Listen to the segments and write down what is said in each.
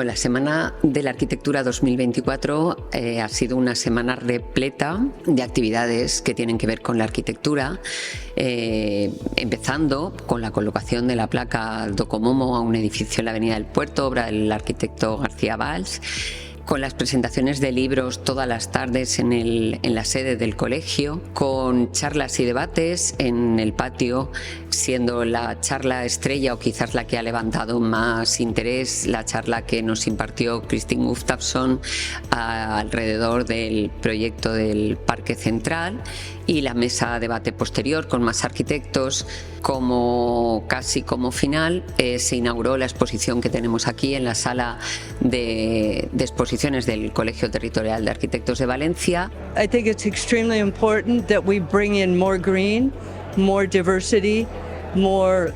Bueno, la Semana de la Arquitectura 2024 ha sido una semana repleta de actividades que tienen que ver con la arquitectura, empezando con la colocación de la placa Docomomo a un edificio en la Avenida del Puerto, obra del arquitecto García Valls, con las presentaciones de libros todas las tardes en la sede del colegio, con charlas y debates en el patio, siendo la charla estrella o quizás la que ha levantado más interés, la charla que nos impartió Kristin Gustafsson alrededor del proyecto del Parque Central, y la mesa de debate posterior con más arquitectos. Casi como final se inauguró la exposición que tenemos aquí en la sala de exposiciones del Colegio Territorial de Arquitectos de Valencia. I think it's extremely important that we bring in more green, more diversity, more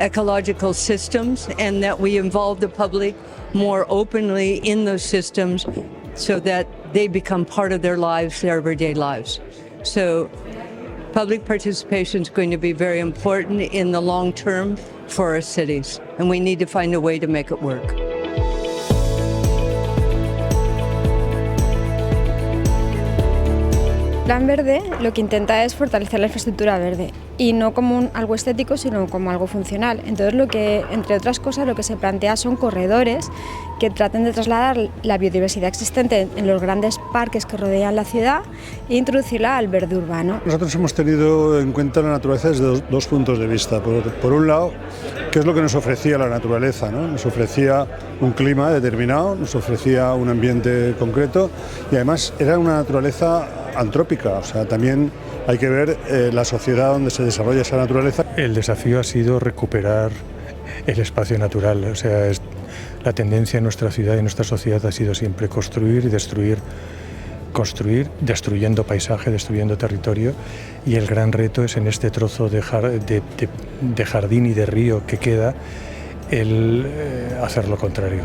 ecological systems, and that we involve the public more openly in those systems so that they become part of their lives, their everyday lives. So public participation is going to be very important in the long term for our cities, and we need to find a way to make it work. Plan Verde lo que intenta es fortalecer la infraestructura verde, y no como algo estético, sino como algo funcional. Entonces, entre otras cosas, lo que se plantea son corredores que traten de trasladar la biodiversidad existente en los grandes parques que rodean la ciudad e introducirla al verde urbano. Nosotros hemos tenido en cuenta la naturaleza desde dos puntos de vista. Por un lado, ¿qué es lo que nos ofrecía la naturaleza, ¿no? Nos ofrecía un clima determinado, nos ofrecía un ambiente concreto, y además era una naturaleza antrópica, o sea, también hay que ver la sociedad donde se desarrolla esa naturaleza. El desafío ha sido recuperar el espacio natural, o sea, la tendencia en nuestra ciudad y en nuestra sociedad ha sido siempre construir y destruir, destruyendo paisaje, destruyendo territorio, y el gran reto es en este trozo de jardín y de río que queda el hacer lo contrario.